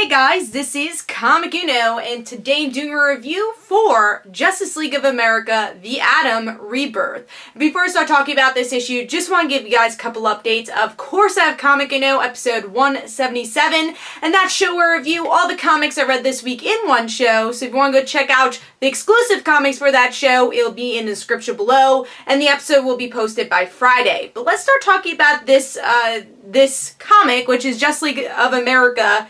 Hey guys, this is Comic Uno, and today I'm doing a review for Justice League of America, the Atom Rebirth. Before I start talking about this issue, just want to give you guys a couple updates. Of course, I have Comic Uno episode 177, and that show where I review all the comics I read this week in one show. So if you want to go check out the exclusive comics for that show, it'll be in the description below, and the episode will be posted by Friday. But let's start talking about this comic, which is Justice League of America,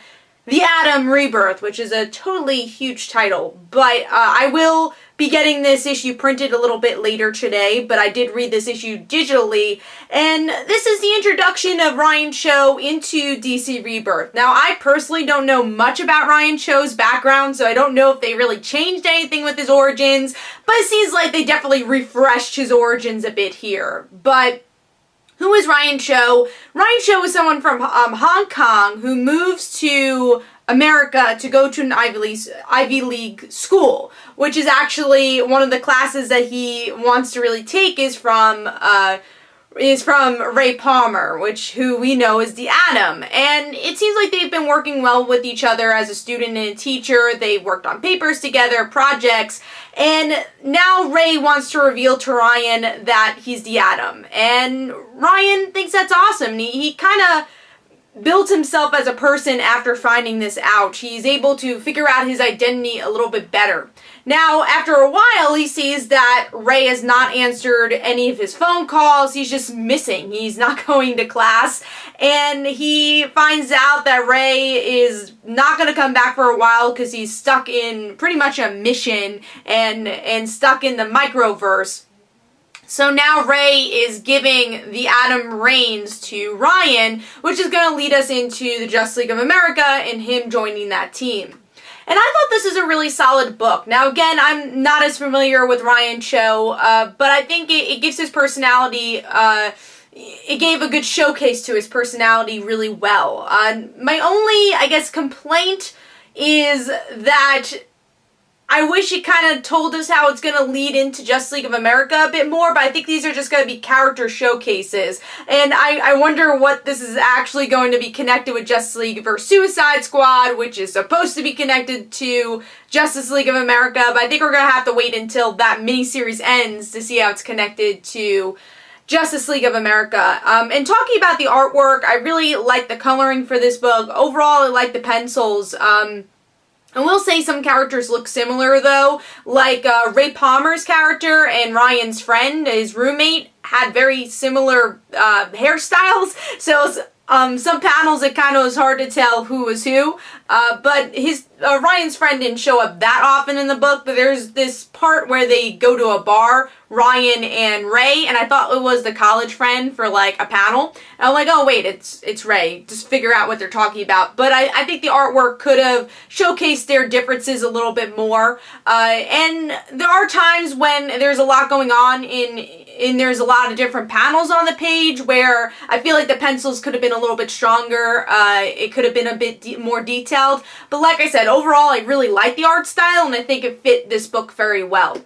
the Atom Rebirth, which is a totally huge title. But I will be getting this issue printed a little bit later today, but I did read this issue digitally. And this is the introduction of Ryan Cho into DC Rebirth. Now, I personally don't know much about Ryan Cho's background, so I don't know if they really changed anything with his origins, but it seems like they definitely refreshed his origins a bit here. But who is Ryan Cho? Ryan Cho is someone from Hong Kong who moves to America to go to an Ivy League school, which is actually one of the classes that he wants to really take is from Ray Palmer, who we know is the Atom. And it seems like they've been working well with each other as a student and a teacher. They worked on papers together, projects, and now Ray wants to reveal to Ryan that he's the Atom. And Ryan thinks that's awesome. He kind of builds himself as a person after finding this out. He's able to figure out his identity a little bit better. Now, after a while, he sees that Ray has not answered any of his phone calls. He's just missing. He's not going to class. And he finds out that Ray is not going to come back for a while because he's stuck in pretty much a mission and stuck in the microverse. So now Ray is giving the Atom reins to Ryan, which is going to lead us into the Justice League of America and him joining that team. And I thought this is a really solid book. Now again, I'm not as familiar with Ryan Cho, but I think it gives his personality, it gave a good showcase to his personality really well. My only, I guess, complaint is that I wish it kind of told us how it's going to lead into Justice League of America a bit more, but I think these are just going to be character showcases. And I wonder what this is actually going to be connected with Justice League vs. Suicide Squad, which is supposed to be connected to Justice League of America, but I think we're going to have to wait until that miniseries ends to see how it's connected to Justice League of America. And talking about the artwork, I really like the coloring for this book. Overall, I like the pencils. I will say some characters look similar though, like Ray Palmer's character and Ryan's friend, his roommate, had very similar hairstyles, so some panels it kind of was hard to tell who was who, but Ryan's friend didn't show up that often in the book, but there's this part where they go to a bar, Ryan and Ray, and I thought it was the college friend for like a panel, and I'm like, oh wait, it's Ray, just figure out what they're talking about. But I think the artwork could have showcased their differences a little bit more, and there are times when there's a lot going on and there's a lot of different panels on the page where I feel like the pencils could have been a little bit stronger, it could have been a bit more detailed, but like I said, overall I really like the art style and I think it fit this book very well.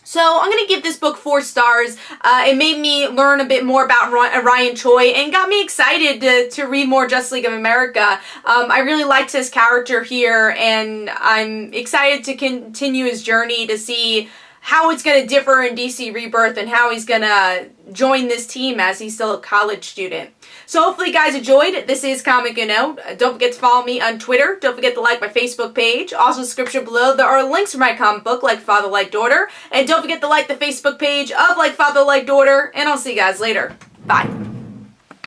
So I'm going to give this book 4 stars. It made me learn a bit more about Ryan Cho and got me excited to read more Justice League of America. I really liked his character here and I'm excited to continue his journey to see how it's going to differ in DC Rebirth and how he's going to join this team as he's still a college student. So hopefully you guys enjoyed. This is Comic Uno. Don't forget to follow me on Twitter. Don't forget to like my Facebook page. Also, in the description below, there are links for my comic book, Like Father, Like Daughter. And don't forget to like the Facebook page of Like Father, Like Daughter. And I'll see you guys later. Bye.